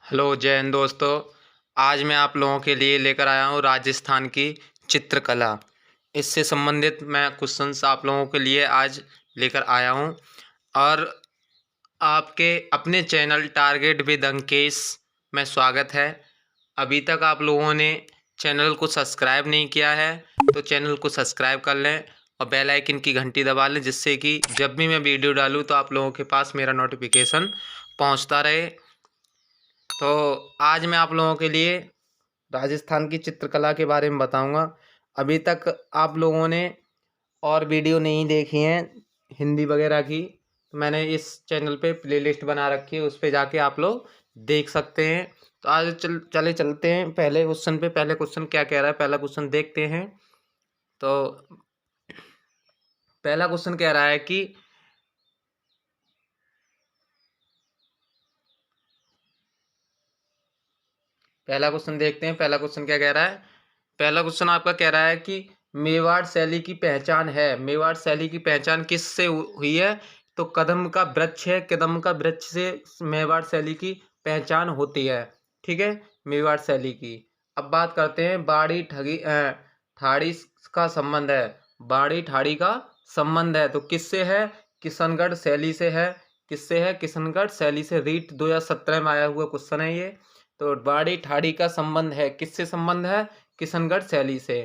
Hello जय हिंद दोस्तों। आज मैं आप लोगों के लिए लेकर आया हूँ राजस्थान की चित्रकला। इससे संबंधित मैं क्वेश्चंस आप लोगों के लिए आज लेकर आया हूँ। और आपके अपने चैनल टारगेट विद अंकेश में स्वागत है। अभी तक आप लोगों ने चैनल को सब्सक्राइब नहीं किया है तो चैनल को सब्सक्राइब कर लें और बेल आइकन की घंटी दबा लें, जिससे कि जब भी मैं वीडियो डालूँ तो आप लोगों के पास मेरा नोटिफिकेशन पहुंचता रहे। तो आज मैं आप लोगों के लिए राजस्थान की चित्रकला के बारे में बताऊंगा। अभी तक आप लोगों ने और वीडियो नहीं देखी हैं हिंदी वगैरह की, तो मैंने इस चैनल पे प्लेलिस्ट बना रखी है, उस पे जाके आप लोग देख सकते हैं। तो आज चलते हैं पहले क्वेश्चन पे। पहले क्वेश्चन क्या कह रहा है, पहला क्वेश्चन देखते हैं। तो पहला क्वेश्चन कह रहा है कि पहला क्वेश्चन देखते हैं। पहला क्वेश्चन क्या कह रहा है। पहला क्वेश्चन आपका कह रहा है कि मेवाड़ शैली की पहचान है। मेवाड़ शैली की पहचान किससे हुई है? तो कदम का वृक्ष है। कदम का वृक्ष से मेवाड़ शैली की पहचान होती है। ठीक है, मेवाड़ शैली की। अब बात करते हैं बाड़ी ठगी ठाड़ी का संबंध है। बाड़ी ठाड़ी का संबंध है तो किससे है? किशनगढ़ शैली से है। किससे है? किशनगढ़ शैली से। रीट 2017 में आया हुआ क्वेश्चन है ये। तो बाड़ी ठाड़ी का संबंध है, किससे संबंध है? किशनगढ़ शैली से।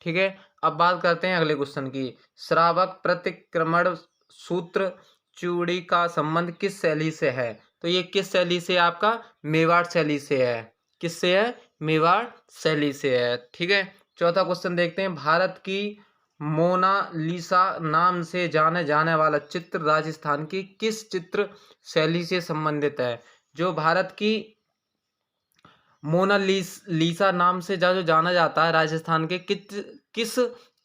ठीक है, अब बात करते हैं अगले क्वेश्चन की। श्रावक प्रतिक्रमण सूत्र चूड़ी का संबंध किस शैली से है? तो ये किस शैली से? आपका मेवाड़ शैली से है। किससे है? मेवाड़ शैली से है। ठीक है, चौथा क्वेश्चन देखते हैं। भारत की मोनालिसा नाम से जाने जाने वाला चित्र राजस्थान की किस चित्र शैली से संबंधित है? जो भारत की मोनालिसा नाम से जो जाना जाता है, राजस्थान के किस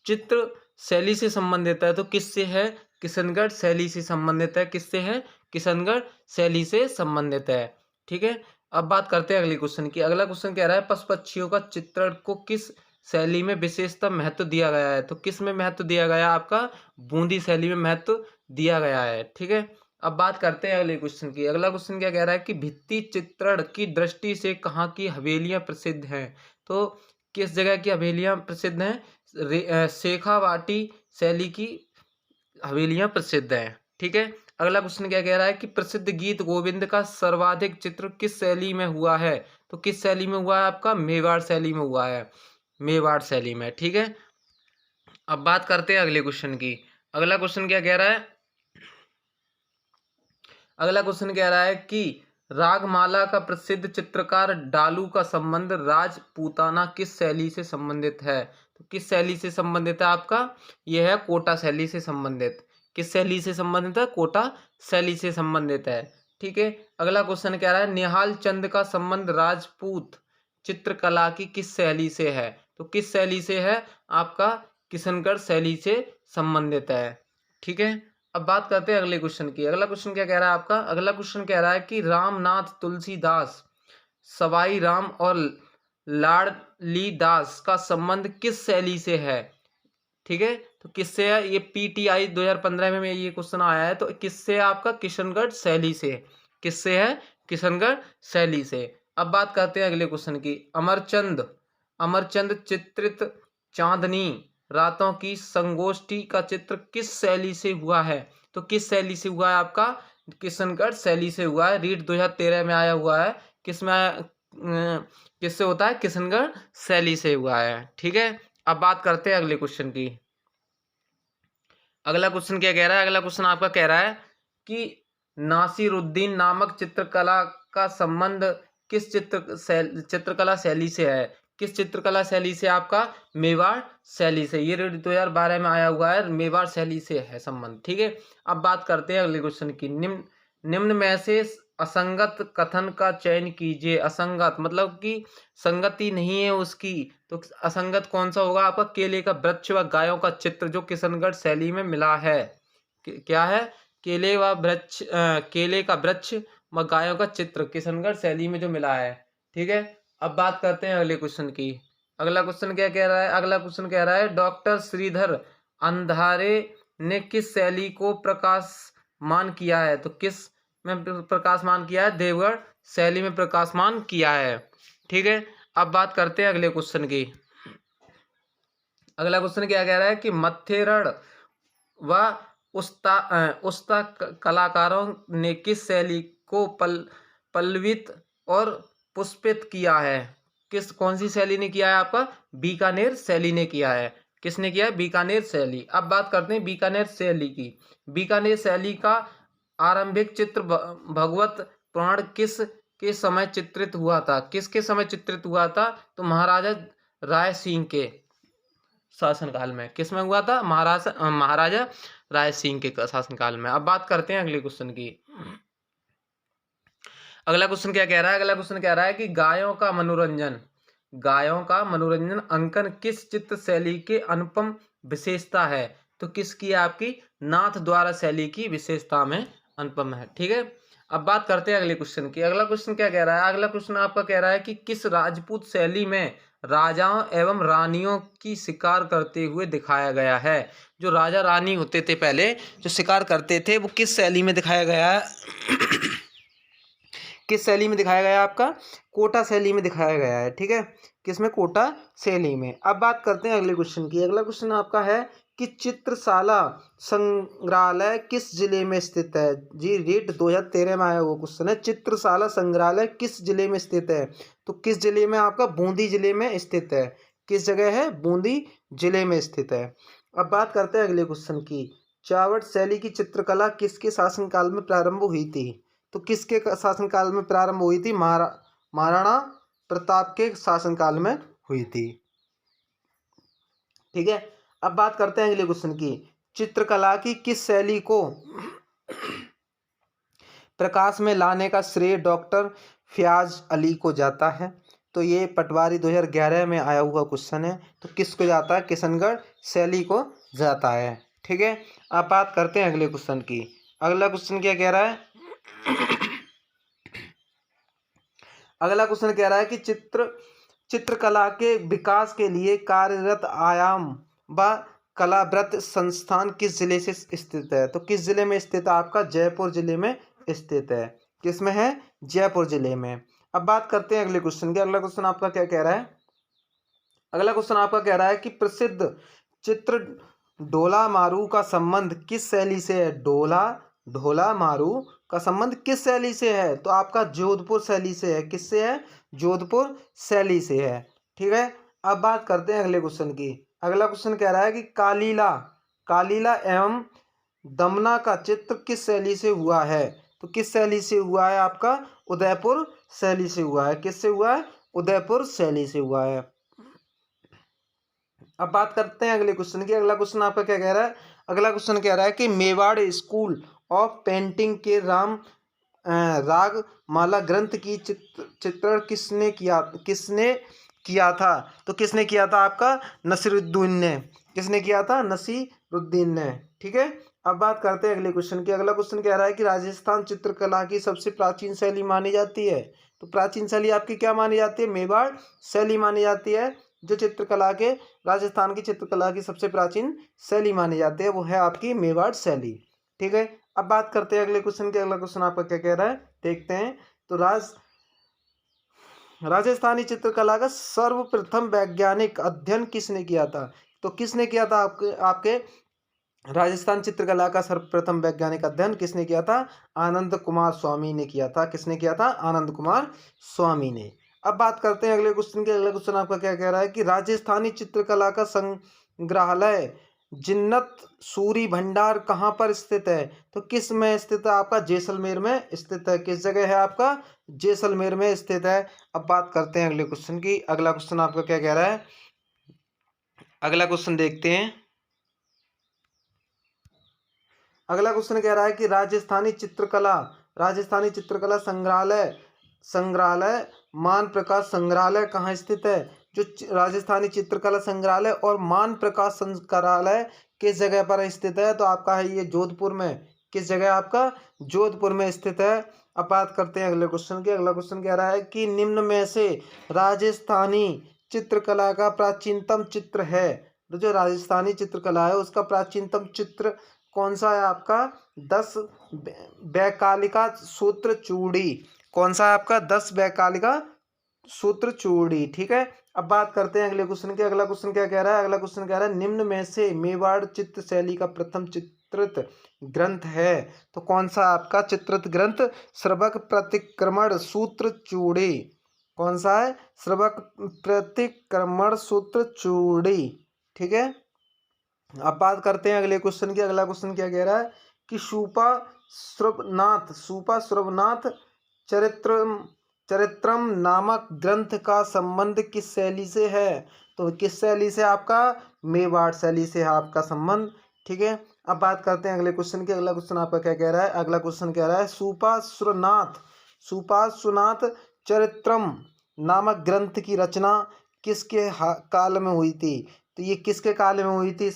चित्र शैली से संबंधित है? तो किससे है? किशनगढ़ शैली से संबंधित है। किससे है? किशनगढ़ शैली से संबंधित है। ठीक है, अब बात करते हैं अगले क्वेश्चन की। अगला क्वेश्चन कह रहा है पशु पक्षियों का चित्रण को किस शैली में विशेषता महत्व दिया गया है? तो किस में महत्व दिया गया? आपका बूंदी शैली में महत्व दिया गया है। ठीक है, अब बात करते हैं अगले क्वेश्चन की। अगला क्वेश्चन क्या कह रहा है कि भित्ति चित्रण की दृष्टि से कहाँ की हवेलियां प्रसिद्ध हैं? तो किस जगह की हवेलियां प्रसिद्ध हैं? शेखावाटी शैली की हवेलियां प्रसिद्ध हैं। ठीक है, अगला क्वेश्चन क्या कह रहा है कि प्रसिद्ध गीत गोविंद का सर्वाधिक चित्र किस शैली में हुआ है? तो किस शैली में हुआ है? आपका मेवाड़ शैली में हुआ है। मेवाड़ शैली में। ठीक है, अब बात करते हैं अगले क्वेश्चन की। अगला क्वेश्चन क्या कह रहा है? अगला क्वेश्चन कह रहा है कि रागमाला का प्रसिद्ध चित्रकार डालू का संबंध राजपूताना किस शैली से संबंधित है? तो किस शैली से संबंधित है? आपका यह है कोटा शैली से संबंधित। किस शैली से संबंधित है? कोटा शैली से संबंधित है। ठीक है, अगला क्वेश्चन कह रहा है निहाल चंद का संबंध राजपूत चित्रकला की किस शैली से है? तो किस शैली से है? आपका किशनगढ़ शैली से संबंधित है। ठीक है, अब बात करते हैं अगले क्वेश्चन की। अगला क्वेश्चन क्या कह रहा है आपका? अगला क्वेश्चन कह रहा है कि रामनाथ तुलसीदास सवाई राम और लाडली दास का संबंध किस शैली से है? ठीक है, तो किससे है? ये पीटीआई 2015 में ये क्वेश्चन आया है। तो किससे है? आपका किशनगढ़ शैली से। किससे है? किशनगढ़ शैली से। अब बात करते हैं अगले क्वेश्चन की। अमरचंद चित्रित चांदनी रातों की संगोष्ठी का चित्र किस शैली से हुआ है? तो किस शैली से हुआ है? आपका किशनगढ़ शैली से हुआ है। रीट 2013 में आया हुआ है। किसमें किससे होता है? किशनगढ़ शैली से हुआ है। ठीक है, अब बात करते हैं अगले क्वेश्चन की। अगला क्वेश्चन क्या कह रहा है? अगला क्वेश्चन आपका कह रहा है कि नासिरुद्दीन नामक चित्रकला का संबंध किस चित्रकला शैली से है? किस चित्रकला शैली से? आपका मेवाड़ शैली से। ये 2012 में आया हुआ है। मेवाड़ शैली से है संबंध। ठीक है, अब बात करते हैं अगले क्वेश्चन की। निम्न में से असंगत कथन का चयन कीजिए। असंगत मतलब कि संगति नहीं है उसकी, तो असंगत कौन सा होगा? आपका केले का वृक्ष व गायों का चित्र जो किशनगढ़ शैली में मिला है। क्या है? केले का वृक्ष व गायों का चित्र किशनगढ़ शैली में जो मिला है। ठीक है, अब बात करते हैं अगले क्वेश्चन की। अगला क्वेश्चन क्या कह रहा है? अगला क्वेश्चन कह रहा है डॉक्टर श्रीधर अंधारे ने किस शैली को प्रकाशमान किया है? तो किस में प्रकाशमान किया है, देवगढ़ शैली में प्रकाशमान किया है। ठीक है, अब बात करते हैं अगले क्वेश्चन की। अगला क्वेश्चन क्या कह रहा है कि मत्थेरण व उस्ता कलाकारों ने किस शैली को पल्लवित और पुष्पित किया है? कौन सी शैली ने किया है? आपका बीकानेर शैली ने किया है। किसने किया है? बीकानेर शैली। अब बात करते हैं बीकानेर शैली की। बीकानेर शैली का आरंभिक चित्र भगवत पुराण किस के समय चित्रित हुआ था? किसके समय चित्रित हुआ था? तो महाराजा राय सिंह के शासनकाल में। किसमें हुआ था? महाराजा राय सिंह के शासनकाल में। अब बात करते हैं अगले क्वेश्चन की। अगला क्वेश्चन क्या कह रहा है? अगला क्वेश्चन कह रहा है कि गायों का मनोरंजन अंकन किस चित्र शैली के अनुपम विशेषता है? तो किसकी है? आपकी नाथ द्वारा शैली की विशेषता में अनुपम है। ठीक है, अब बात करते हैं अगले क्वेश्चन की। अगला क्वेश्चन क्या कह रहा है? अगला क्वेश्चन आपका कह रहा है कि किस राजपूत शैली में राजाओं एवं रानियों की शिकार करते हुए दिखाया गया है? जो राजा रानी होते थे पहले, जो शिकार करते थे, वो किस शैली में दिखाया गया है? किस शैली में दिखाया गया है? आपका कोटा शैली में दिखाया गया है। ठीक है, किसमें? कोटा शैली में। अब बात करते हैं अगले क्वेश्चन की। अगला क्वेश्चन आपका है कि चित्रशाला संग्रहालय किस जिले में स्थित है? जी, रीट 2013 में आया हुआ क्वेश्चन है। चित्रशाला संग्रहालय किस जिले में स्थित है? तो किस जिले में? आपका बूंदी जिले में स्थित है। किस जगह है? बूंदी जिले में स्थित है। अब बात करते हैं अगले क्वेश्चन की। चावट शैली की चित्रकला किसके शासनकाल में प्रारंभ हुई थी? तो किसके शासनकाल में प्रारंभ हुई थी? महाराणा प्रताप के शासनकाल में हुई थी। ठीक है, अब बात करते हैं अगले क्वेश्चन की। चित्रकला की किस शैली को प्रकाश में लाने का श्रेय डॉक्टर फयाज अली को जाता है? तो ये पटवारी 2011 में आया हुआ क्वेश्चन है। तो किसको जाता है? किशनगढ़ शैली को जाता है। ठीक है, अब बात करते हैं अगले क्वेश्चन की। अगला क्वेश्चन क्या कह रहा है? अगला क्वेश्चन कह रहा है कि चित्रकला के विकास के लिए कार्यरत आयाम व कलाव्रत संस्थान किस जिले से स्थित है? तो किस जिले में स्थित है? आपका जयपुर जिले में स्थित है। किसमें है? जयपुर जिले में। अब बात करते हैं अगले क्वेश्चन की। अगला क्वेश्चन आपका क्या कह रहा है? अगला क्वेश्चन आपका कह रहा है कि प्रसिद्ध चित्र ढोला मारू का संबंध किस शैली से है? ढोला मारू का संबंध किस शैली से है? तो आपका जोधपुर शैली से है। किससे है? जोधपुर शैली से है। ठीक है, अब बात करते हैं अगले क्वेश्चन की। अगला क्वेश्चन कह रहा है कि कालीला एवं दमना का चित्र किस शैली से हुआ है? तो किस शैली से हुआ है? आपका उदयपुर शैली से हुआ है। किससे हुआ है? उदयपुर शैली से हुआ है। अब बात करते हैं अगले क्वेश्चन की। अगला क्वेश्चन आपका क्या कह रहा है? अगला क्वेश्चन कह रहा है कि मेवाड़ स्कूल ऑफ पेंटिंग के रागमाला ग्रंथ की चित्रण किसने किया था? तो किसने किया था? आपका नसीरुद्दीन ने। किसने किया था? नसीरुद्दीन ने। ठीक है, अब बात करते हैं अगले क्वेश्चन की। अगला क्वेश्चन कह रहा है कि राजस्थान चित्रकला की सबसे प्राचीन शैली मानी जाती है। तो प्राचीन शैली आपकी क्या मानी जाती है? मेवाड़ शैली मानी जाती है। जो चित्रकला के राजस्थान की चित्रकला की सबसे प्राचीन शैली मानी जाती है वो है आपकी मेवाड़ शैली। ठीक है, अब बात करते हैं अगले क्वेश्चन की। अगला क्वेश्चन आपका क्या कह रहा है? देखते हैं। तो राजस्थानी चित्रकला का सर्वप्रथम वैज्ञानिक अध्ययन किसने किया था? तो किसने किया था? आपके राजस्थान चित्रकला का सर्वप्रथम वैज्ञानिक अध्ययन किसने किया था? आनंद कुमार स्वामी ने किया था। किसने किया था? आनंद कुमार स्वामी ने। अब बात करते हैं अगले क्वेश्चन की। अगला क्वेश्चन आपका क्या कह रहा है कि राजस्थानी चित्रकला का संग्रहालय जिन्नत सूरी भंडार कहाँ पर स्थित है? तो किस में स्थित है? आपका जैसलमेर में स्थित है। किस जगह है? आपका जैसलमेर में स्थित है। अब बात करते हैं अगले क्वेश्चन की। अगला क्वेश्चन आपका क्या कह रहा है? अगला क्वेश्चन देखते हैं। अगला क्वेश्चन कह रहा है कि राजस्थानी चित्रकला संग्रहालय मान प्रकाश संग्रहालय कहाँ स्थित है? जो राजस्थानी चित्रकला संग्रहालय और मान प्रकाश संग्रहालय किस जगह पर स्थित है? तो आपका है ये जोधपुर में। किस जगह? आपका जोधपुर में स्थित है। अब बात करते हैं अगले क्वेश्चन की। अगला क्वेश्चन कह रहा है कि निम्न में से राजस्थानी चित्रकला का प्राचीनतम चित्र है। तो जो राजस्थानी चित्रकला है उसका प्राचीनतम चित्र कौन सा है आपका 10 वैकल्पिका सूत्र चूड़ी। कौन सा है आपका 10 वैकल्पिका सूत्र चूड़ी। ठीक है, अब बात करते हैं अगले क्वेश्चन की। अगला क्वेश्चन क्या कह रहा है? अगला क्वेश्चन कह रहा है निम्न में से मेवाड़ चित्र शैली का प्रथम चित्रित ग्रंथ है। तो कौन सा आपका चित्रित ग्रंथ? श्रवक प्रतिक्रमण सूत्र चूड़ी। कौन सा है? श्रवक प्रतिक्रमण सूत्र चूड़ी। ठीक है, अब बात करते हैं अगले क्वेश्चन की। अगला क्वेश्चन क्या कह रहा है कि सूपा श्रवनाथ चरित्रम नामक ग्रंथ का संबंध किस शैली से है? तो किस शैली से? आपका मेवाड़ शैली से है आपका संबंध। ठीक है, अब बात करते हैं अगले क्वेश्चन की। अगला क्वेश्चन आपका क्या कह रहा है? अगला क्वेश्चन कह रहा है सुपार्श्वनाथ चरित्रम नामक ग्रंथ की रचना किसके काल में हुई थी? तो ये किसके काल में हुई थी?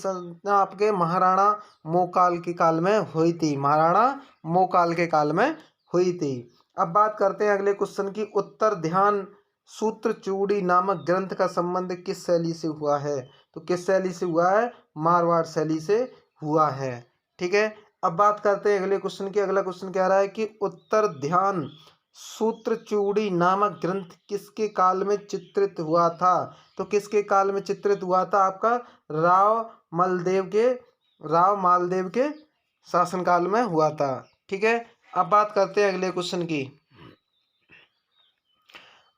आपके महाराणा मोकाल के काल में हुई थी। महाराणा मोकाल के काल में हुई थी। अब बात करते हैं अगले क्वेश्चन की। उत्तर ध्यान सूत्र चूड़ी नामक ग्रंथ का संबंध किस शैली से हुआ है? तो किस शैली से हुआ है? मारवाड़ शैली से हुआ है। ठीक है, अब बात करते हैं अगले क्वेश्चन की। अगला क्वेश्चन कह रहा है कि उत्तर ध्यान सूत्र चूड़ी नामक ग्रंथ किसके काल में चित्रित हुआ था? तो किसके काल में चित्रित हुआ था? आपका राव मालदेव के शासनकाल में हुआ था। ठीक है, अब बात करते हैं अगले क्वेश्चन की।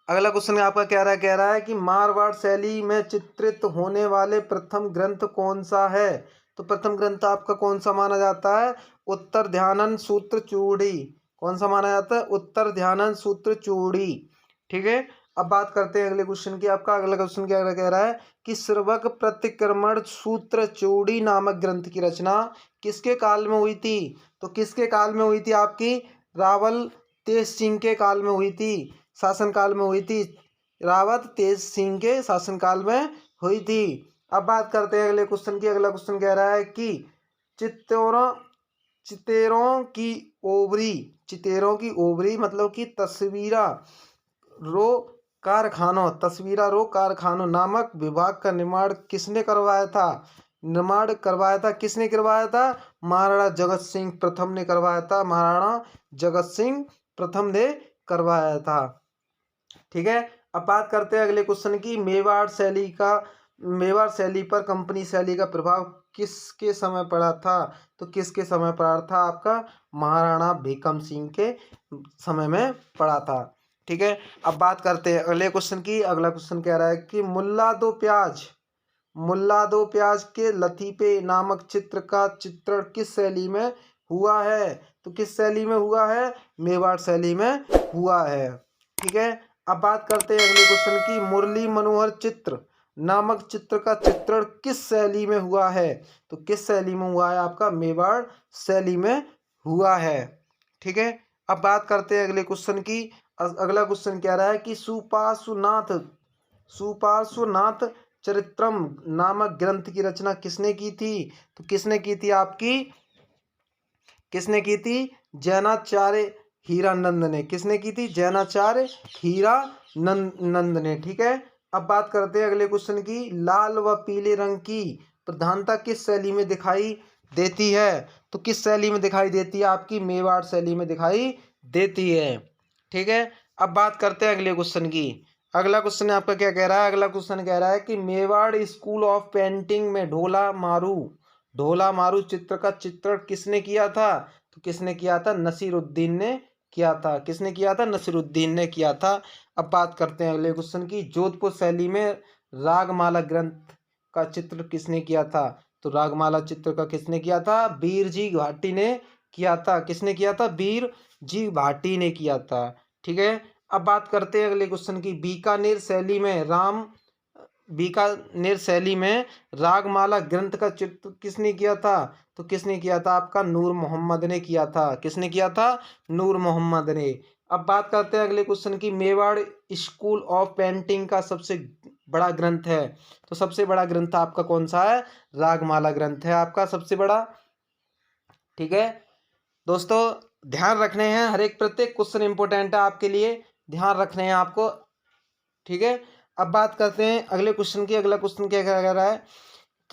अगला क्वेश्चन आपका कह रहा है कि मारवाड़ शैली में चित्रित होने वाले प्रथम ग्रंथ कौन सा है? तो प्रथम ग्रंथ आपका कौन सा माना जाता है? उत्तर ध्यानन सूत्र चूड़ी। कौन सा माना जाता है? उत्तर ध्यानन सूत्र चूड़ी। ठीक है, अब बात करते हैं अगले क्वेश्चन की। आपका अगला क्वेश्चन क्या कह रहा है कि श्रवक प्रतिक्रमण सूत्र चूड़ी नामक ग्रंथ की रचना किसके काल में हुई थी? तो किसके काल में हुई थी? आपकी रावल तेज सिंह के काल में हुई थी, शासनकाल में हुई थी। रावत तेज सिंह के शासनकाल में हुई थी। अब बात करते हैं अगले क्वेश्चन की। अगला क्वेश्चन कह रहा है कि चितेरों की ओवरी मतलब कि तस्वीरा रो कारखानों नामक विभाग का निर्माण किसने करवाया था? किसने करवाया था? महाराणा जगत सिंह प्रथम ने करवाया था। महाराणा जगत सिंह प्रथम ने करवाया था। ठीक है, अब बात करते हैं अगले क्वेश्चन की। मेवाड़ शैली पर कंपनी शैली का प्रभाव किसके समय पड़ा था? तो किसके समय पड़ा था? आपका महाराणा भीकम सिंह के समय में पड़ा था। ठीक है, अब बात करते हैं अगले क्वेश्चन की। अगला क्वेश्चन कह रहा है कि मुल्ला दो प्याज के लतीफे नामक चित्र का चित्रण किस शैली में हुआ है? तो किस शैली में हुआ है? मेवाड़ शैली में हुआ है। ठीक है, अब बात करते हैं अगले क्वेश्चन की। मुरली मनोहर चित्र नामक चित्र का चित्रण किस शैली में हुआ है? तो किस शैली में हुआ है? आपका मेवाड़ शैली में हुआ है। ठीक है, अब बात करते हैं अगले क्वेश्चन की। अगला क्वेश्चन कह रहा है कि सुपार्श्वनाथ चरित्रम नामक ग्रंथ की रचना किसने की थी? तो किसने की थी? किसने की थी? जैनाचार्य हीरानंद ने। किसने की थी? जैनाचार्य हीरानंद ने। ठीक है, अब बात करते हैं अगले क्वेश्चन की। लाल व पीले रंग की प्रधानता किस शैली में दिखाई देती है? तो किस शैली में दिखाई देती है? आपकी मेवाड़ शैली में दिखाई देती है। ठीक है, अब बात करते हैं अगले क्वेश्चन की। अगला क्वेश्चन आपका क्या कह रहा है? अगला क्वेश्चन कह रहा है कि मेवाड़ स्कूल ऑफ पेंटिंग में ढोला मारू चित्र का चित्रण किसने किया था? तो किसने किया था? नसीरुद्दीन ने किया था। किसने किया था? नसीरुद्दीन ने किया था। अब बात करते हैं अगले क्वेश्चन की। जोधपुर शैली में रागमाला ग्रंथ का चित्र किसने किया था? तो रागमाला चित्र का किसने किया था? वीर जी भाटी ने किया था। किसने किया था? वीर जी भाटी ने किया था। ठीक है, अब बात करते हैं अगले क्वेश्चन की। बीकानेर शैली में रागमाला ग्रंथ का चित्र किसने किया था? तो किसने किया था? आपका नूर मोहम्मद ने किया था। किसने किया था? नूर मोहम्मद ने। अब बात करते हैं अगले क्वेश्चन की। मेवाड़ स्कूल ऑफ पेंटिंग का सबसे बड़ा ग्रंथ है, तो सबसे बड़ा ग्रंथ आपका कौन सा है? रागमाला ग्रंथ है आपका सबसे बड़ा। ठीक है दोस्तों, ध्यान रखने हैं, हर एक प्रत्येक क्वेश्चन इंपॉर्टेंट है आपके लिए, ध्यान रखने हैं आपको। ठीक है, अब बात करते हैं अगले क्वेश्चन की। अगला क्वेश्चन क्या कह रहा है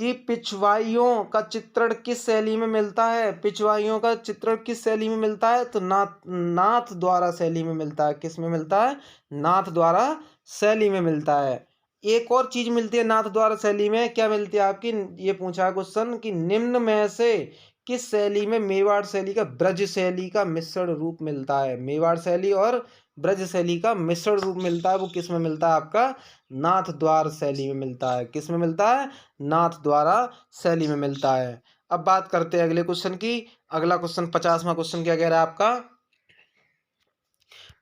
कि पिछवाइयों का चित्रण किस शैली में मिलता है। पिछवाइयों का चित्रण किस शैली में मिलता है, तो नाथ द्वारा शैली में मिलता है। किस में मिलता है, नाथ द्वारा शैली में मिलता है। एक और चीज मिलती है नाथ द्वारा शैली में, क्या मिलती है आपकी, ये पूछा है क्वेश्चन कि निम्न में से किस शैली में मेवाड़ शैली का ब्रज शैली का मिश्रण रूप मिलता है। मेवाड़ शैली और ब्रज शैली का मिश्रण रूप मिलता है, वो किस में मिलता है आपका, नाथ द्वार शैली में मिलता है। किस में मिलता है, नाथ द्वारा शैली में मिलता है। अब बात करते हैं अगले क्वेश्चन की। अगला क्वेश्चन 50वां क्वेश्चन क्या कह रहा है आपका,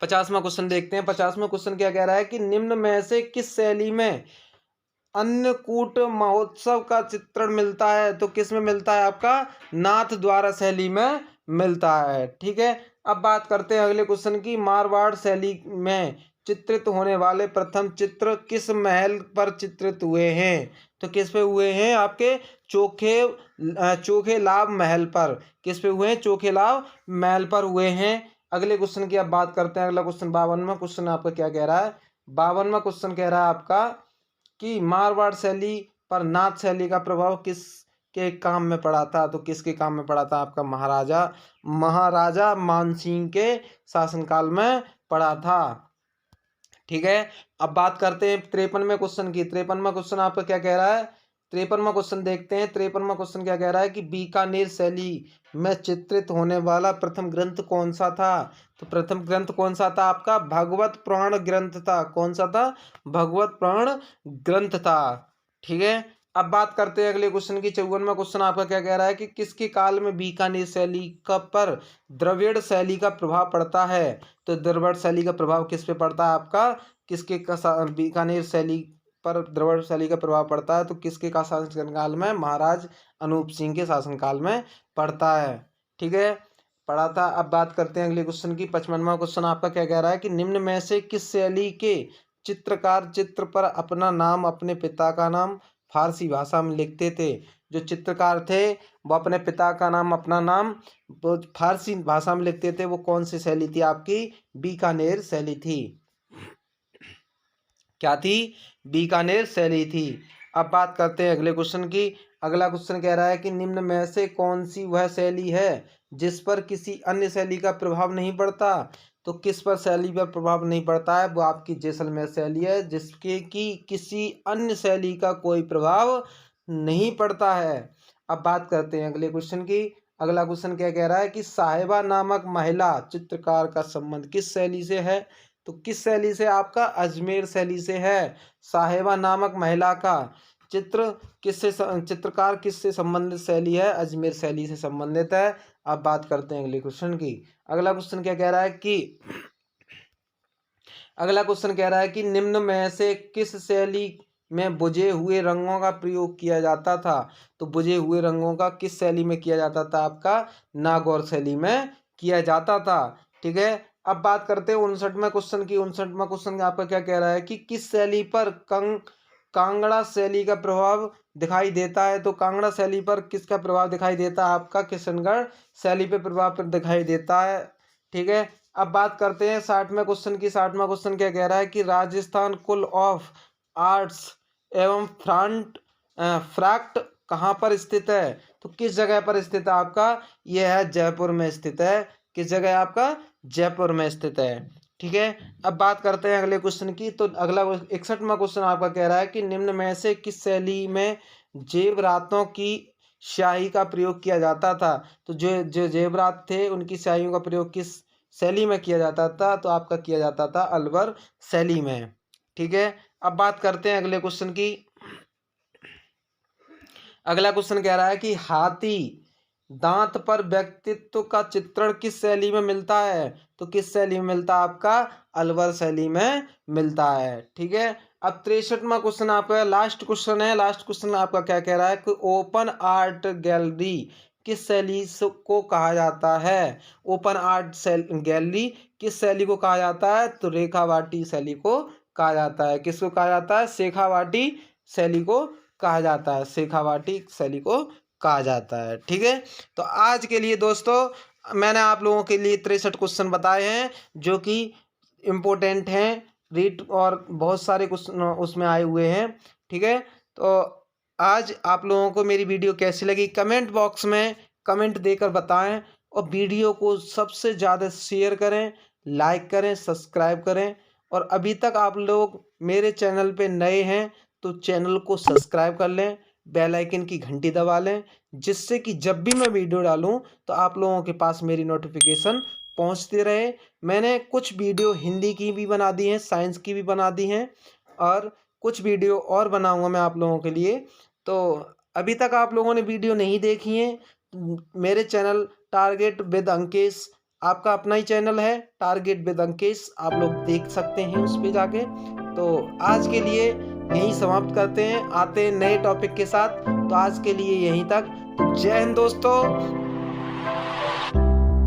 50वां क्वेश्चन देखते हैं। 50वां क्वेश्चन क्या कह रहा है कि निम्न में से किस शैली में अन्नकूट महोत्सव का चित्रण मिलता है। तो किस में मिलता है आपका, नाथ द्वारा शैली में मिलता है। ठीक है, अब बात करते हैं अगले क्वेश्चन की। मारवाड़ शैली में चित्रित होने वाले प्रथम चित्र किस महल पर चित्रित हुए हैं। तो किस पे हुए हैं आपके, चोखे लाभ महल पर। किस पे हुए हैं, चोखे लाभ महल पर हुए हैं। अगले क्वेश्चन की अब बात करते हैं। अगला क्वेश्चन 52वां क्वेश्चन आपका क्या कह रहा है, 52वां क्वेश्चन कह रहा है आपका कि मारवाड़ शैली पर नाथ शैली का प्रभाव किस के काम में पड़ा था। तो किसके काम में पड़ा था आपका, महाराजा मानसिंह के शासनकाल में पड़ा था। ठीक है, अब बात करते हैं 53वें क्वेश्चन की। 53वां क्वेश्चन आपका क्या कह रहा है, 53वां क्वेश्चन देखते हैं। 53वां क्वेश्चन क्या कह रहा है कि बीकानेर शैली में चित्रित होने वाला प्रथम ग्रंथ कौन सा था। तो प्रथम ग्रंथ कौन सा था आपका, भगवत पुराण ग्रंथ था। कौन सा था, भगवत पुराण ग्रंथ था। ठीक है, अब बात करते हैं अगले क्वेश्चन की। 54वां क्वेश्चन आपका क्या कह रहा है कि किसके काल में बीकानेर शैली का पर द्रविड़ शैली का प्रभाव पड़ता है। तो द्रविड़ शैली का प्रभाव किस पे पड़ता है आपका, किसके का बीकानेर शैली पर द्रविड़ शैली का प्रभाव पड़ता है। तो किसके का शासनकाल में, महाराज अनूप सिंह के शासनकाल में पड़ता है। ठीक है, पढ़ा था। अब बात करते हैं अगले क्वेश्चन की। 55वां क्वेश्चन आपका क्या कह रहा है कि निम्न में से किस शैली के चित्रकार चित्र पर अपना नाम, अपने पिता का नाम फारसी भाषा में लिखते थे। जो चित्रकार थे वो अपने पिता का नाम, अपना नाम वो फारसी भाषा में लिखते थे। वो कौन सी शैली थी आपकी, बीकानेर शैली थी। क्या थी, बीकानेर शैली थी। अब बात करते हैं अगले क्वेश्चन की। अगला क्वेश्चन कह रहा है कि निम्न में से कौन सी वह शैली है जिस पर किसी अन्य शैली का प्रभाव नहीं पड़ता। तो किस पर शैली पर प्रभाव नहीं पड़ता है, वो आपकी जैसलमेर शैली है, जिसके कि किसी अन्य शैली का कोई प्रभाव नहीं पड़ता है। अब बात करते हैं अगले क्वेश्चन की। अगला क्वेश्चन क्या कह रहा है कि साहिबा नामक महिला चित्रकार का संबंध किस शैली से है। तो किस शैली से आपका, अजमेर शैली से है। साहिबा नामक महिला का चित्रकार किससे संबंधित शैली है, अजमेर शैली से संबंधित है। अब बात करते हैं अगले क्वेश्चन की। अगला क्वेश्चन क्या कह रहा है कि अगला क्वेश्चन कह रहा है कि निम्न में से किस शैली में बुझे हुए रंगों का प्रयोग किया जाता था। तो बुझे हुए रंगों का किस शैली में किया जाता था आपका, नागौर शैली में किया जाता था। ठीक है, अब बात करते हैं 59वें क्वेश्चन की। 59वां क्वेश्चन आपका क्या कह रहा है कि किस शैली पर कांगड़ा शैली का प्रभाव दिखाई देता है। तो कांगड़ा शैली पर किसका प्रभाव दिखाई देता है आपका, किशनगढ़ शैली पे प्रभाव दिखाई देता है। ठीक है, अब बात करते हैं 60वें क्वेश्चन की। 60वां क्वेश्चन क्या कह रहा है कि राजस्थान स्कूल ऑफ आर्ट्स एवं फ्राक्ट कहाँ पर स्थित है। तो किस जगह पर स्थित है आपका, यह है जयपुर में स्थित है। किस जगह आपका, जयपुर में स्थित है। ठीक है, अब बात करते हैं अगले क्वेश्चन की। तो अगला 61वां क्वेश्चन आपका कह रहा है कि निम्न में से किस शैली में जेवरातों की स्याही का प्रयोग किया जाता था। तो जो जो जेवरात थे उनकी स्याहियों का प्रयोग किस शैली में किया जाता था। तो आपका किया जाता था अलवर शैली में। ठीक है, अब बात करते हैं अगले क्वेश्चन की। अगला क्वेश्चन कह रहा है कि हाथी दांत पर व्यक्तित्व का चित्रण किस शैली में मिलता है। तो किस शैली में मिलता है आपका, अलवर शैली में मिलता है। ठीक है, अब 63वां क्वेश्चन आपका लास्ट क्वेश्चन है। लास्ट क्वेश्चन आपका क्या कह रहा है कि ओपन आर्ट गैलरी किस शैली को कहा जाता है। ओपन आर्ट गैलरी किस शैली को कहा जाता है। तो रेखावाटी शैली को कहा जाता है। किसको कहा जाता है, शेखावाटी शैली को कहा जाता है। शेखावाटी शैली को कहा जाता है। ठीक है, तो आज के लिए दोस्तों मैंने आप लोगों के लिए 63 क्वेश्चन बताए हैं जो कि इम्पोर्टेंट हैं, रीड और बहुत सारे क्वेश्चन उसमें आए हुए हैं। ठीक है, तो आज आप लोगों को मेरी वीडियो कैसी लगी कमेंट बॉक्स में कमेंट देकर बताएं और वीडियो को सबसे ज़्यादा शेयर करें, लाइक करें, सब्सक्राइब करें। और अभी तक आप लोग मेरे चैनल पे नए हैं तो चैनल को सब्सक्राइब कर लें, बेल आइकन की घंटी दबा लें, जिससे कि जब भी मैं वीडियो डालूं तो आप लोगों के पास मेरी नोटिफिकेशन पहुंचती रहे। मैंने कुछ वीडियो हिंदी की भी बना दी हैं, साइंस की भी बना दी हैं और कुछ वीडियो और बनाऊंगा मैं आप लोगों के लिए। तो अभी तक आप लोगों ने वीडियो नहीं देखी है, मेरे चैनल टारगेट विद अंकेश, आपका अपना ही चैनल है टारगेट विद अंकेश, आप लोग देख सकते हैं उस पे जाके। तो आज के लिए यहीं समाप्त करते हैं, आते हैं नए टॉपिक के साथ। तो आज के लिए यहीं तक। तो जय हिंद दोस्तों,